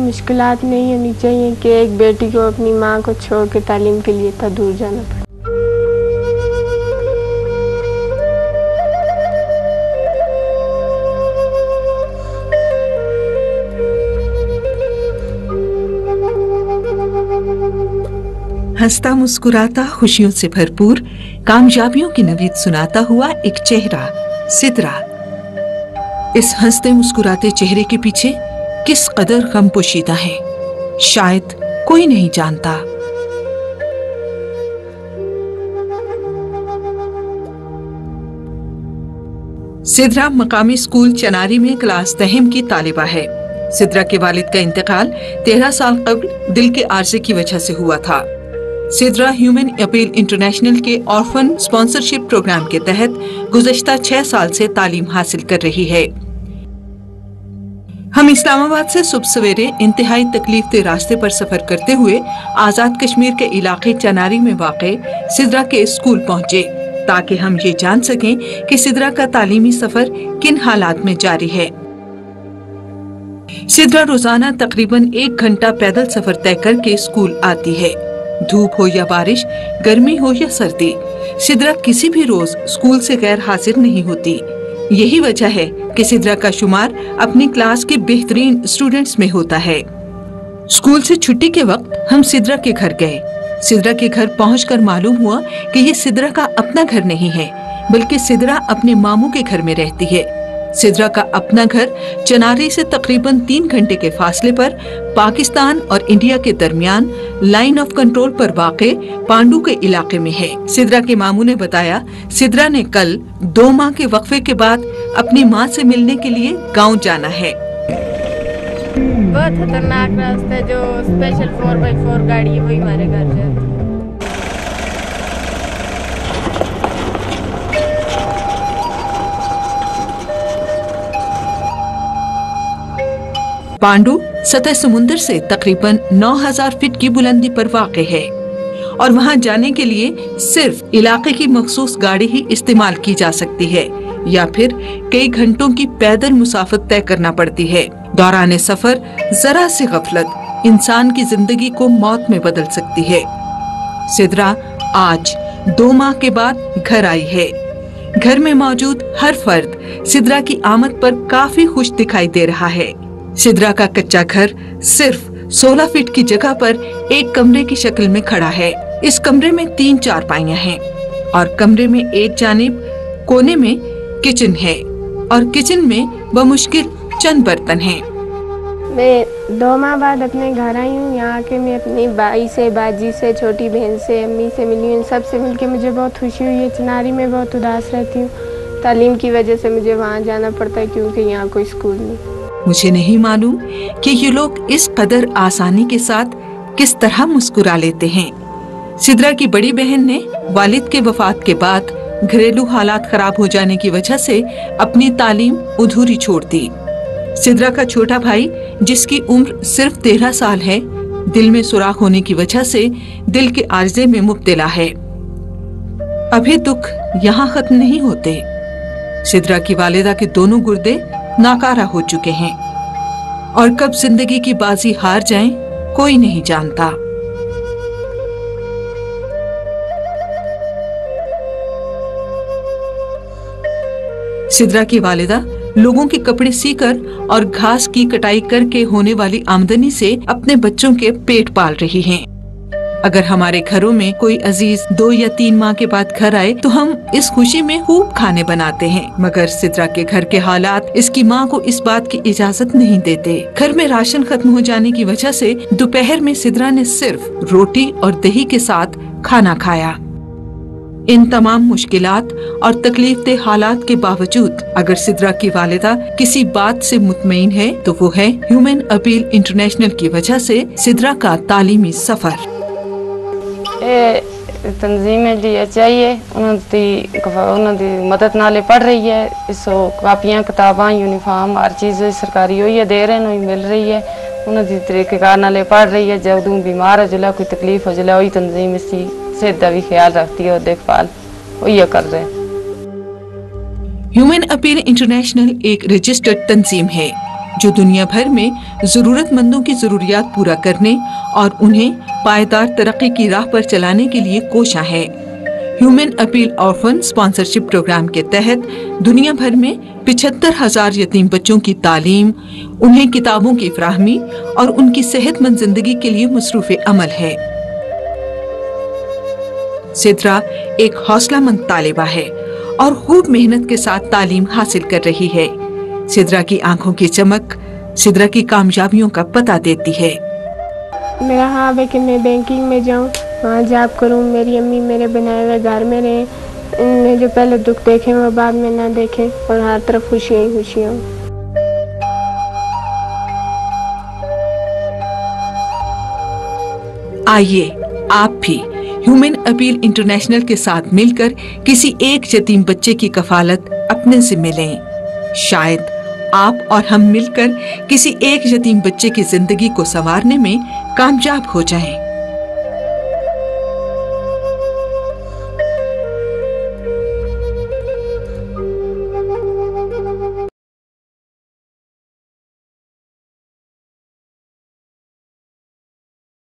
मुश्किलात नहीं होनी चाहिए कि एक बेटी को अपनी माँ को छोड़ के तालीम के लिए इतना दूर जाना पड़े। हंसता मुस्कुराता खुशियों से भरपूर कामयाबियों की नवीद सुनाता हुआ एक चेहरा, सिदरा। इस हंसते मुस्कुराते चेहरे के पीछे किस कदर गम पोशीदा है, शायद कोई नहीं जानता। सिदरा मकामी स्कूल चनारी में क्लास 10 की तालिबा है। सिदरा के वालिद का इंतकाल 13 साल कबल दिल के आर्जे की वजह से हुआ था। सिदरा ह्यूमन अपील इंटरनेशनल के ऑर्फन स्पॉन्सरशिप प्रोग्राम के तहत गुज़श्ता 6 साल से तालीम हासिल कर रही है। हम इस्लामाबाद से सुबह सवेरे इंतहाई तकलीफदेह रास्ते पर सफर करते हुए आजाद कश्मीर के इलाके चनारी में वाक़े सिदरा के स्कूल पहुंचे ताकि हम ये जान सकें कि सिदरा का तालीमी सफर किन हालात में जारी है। सिदरा रोजाना तकरीबन 1 घंटा पैदल सफर तय करके स्कूल आती है। धूप हो या बारिश, गर्मी हो या सर्दी, सिदरा किसी भी रोज स्कूल से गैर हाजिर नहीं होती। यही वजह है कि सिदरा का शुमार अपनी क्लास के बेहतरीन स्टूडेंट्स में होता है। स्कूल से छुट्टी के वक्त हम सिदरा के घर गए। सिदरा के घर पहुंचकर मालूम हुआ कि ये सिदरा का अपना घर नहीं है, बल्कि सिदरा अपने मामू के घर में रहती है। सिदरा का अपना घर चनारी से तकरीबन 3 घंटे के फासले पर पाकिस्तान और इंडिया के दरमियान लाइन ऑफ कंट्रोल पर वाक़े पांडू के इलाके में है। सिदरा के मामू ने बताया, सिदरा ने कल 2 माह के वक्फे के बाद अपनी माँ से मिलने के लिए गांव जाना है। बहुत खतरनाक रास्ता है, जो स्पेशल 4x4 गाड़ी है वही हमारे घर जाती है। पांडू सतह समुद्र से तकरीबन 9000 फीट की बुलंदी पर वाक़े है और वहां जाने के लिए सिर्फ इलाके की मखसूस गाड़ी ही इस्तेमाल की जा सकती है या फिर कई घंटों की पैदल मुसाफत तय करना पड़ती है। दौरान सफर जरा सी गफलत इंसान की जिंदगी को मौत में बदल सकती है। सिदरा आज 2 माह के बाद घर आई है। घर में मौजूद हर फर्द सिदरा की आमद पर काफी खुश दिखाई दे रहा है। सिदरा का कच्चा घर सिर्फ 16 फीट की जगह पर एक कमरे की शक्ल में खड़ा है। इस कमरे में 3 चारपाइयां हैं और कमरे में एक जानिब कोने में किचन है और किचन में बमुश्किल चंद बर्तन हैं। मैं 2 माह बाद अपने घर आई हूँ। यहाँ आके मैं अपनी भाई से, बाजी से, छोटी बहन से, अम्मी से मिली हूँ। सबसे मिलके मुझे बहुत खुशी हुई है। चनारी में बहुत उदास रहती हूँ, तालीम की वजह से मुझे वहाँ जाना पड़ता है क्योंकि यहाँ कोई स्कूल नहीं। मुझे नहीं मालूम कि ये लोग इस कदर आसानी के साथ किस तरह मुस्कुरा लेते हैं। सिदरा की बड़ी बहन ने वालिद के वफात के बाद घरेलू हालात खराब हो जाने की वजह से अपनी तालीम अधूरी छोड़ दी। सिदरा का छोटा भाई, जिसकी उम्र सिर्फ 13 साल है, दिल में सुराख होने की वजह से दिल के आर्जे में मुब्तला है। अभी दुख यहाँ खत्म नहीं होते। सिदरा की वालिदा के दोनों गुर्दे नाकारा हो चुके हैं और कब जिंदगी की बाजी हार जाएं, कोई नहीं जानता। सिदरा की वालिदा लोगों के कपड़े सीकर और घास की कटाई करके होने वाली आमदनी से अपने बच्चों के पेट पाल रही हैं। अगर हमारे घरों में कोई अजीज 2 या 3 माह के बाद घर आए तो हम इस खुशी में खूब खाने बनाते हैं, मगर सिदरा के घर के हालात इसकी माँ को इस बात की इजाजत नहीं देते। घर में राशन खत्म हो जाने की वजह से दोपहर में सिदरा ने सिर्फ रोटी और दही के साथ खाना खाया। इन तमाम मुश्किलात और तकलीफदेह हालात के बावजूद अगर सिदरा की वालिदा किसी बात से मुतमईन है तो वो है ह्यूमन अपील इंटरनेशनल की वजह से सिदरा का तालीमी सफर। तंजीम जी चाहिए उन्होंने मदद नाले पढ़ रही है। इसो कापियाँ किताबां यूनिफॉर्म हर चीज़ सरकारी हुई है, दे रहे हैं, मिल रही है। उन्होंने तरीक़ेकार नाले पढ़ रही है। जब बीमार हो जला कोई तकलीफ हो जला वही तंजीम इसकी सेहत का भी ख्याल रखती है और देखभाल वही कर रहे हैं। ह्यूमन अपील इंटरनेशनल एक रजिस्टर्ड तंजीम है जो दुनिया भर में जरूरतमंदों की जरूरियात पूरा करने और उन्हें पायदार तरक्की की राह पर चलाने के लिए कोशा है। Human Appeal orphan sponsorship programme के तहत दुनिया भर में 75,000 यतीम बच्चों की तालीम, उन्हें किताबों की फराहमी और उनकी सेहतमंद जिंदगी के लिए मसरूफ अमल है। सिद्रा एक हौसलामंद तालिबा है और खूब मेहनत के साथ तालीम हासिल कर रही है। सिद्रा की आंखों की चमक सिद्रा की कामयाबियों का पता देती है। मेरा ख्वाब है कि मैं बैंकिंग में जाऊं, वहाँ जॉब करूं, मेरी अम्मी मेरे बनाए हुए घर में रहें, इनने जो पहले दुख देखे वो बाद में ना देखें और हर तरफ खुशियां ही खुशियां। आइए आप भी ह्यूमन अपील इंटरनेशनल के साथ मिलकर किसी एक यतीम बच्चे की कफालत अपने जिम्मे लें। शायद आप और हम मिलकर किसी एक यतीम बच्चे की जिंदगी को संवारने में कामयाब हो जाएं।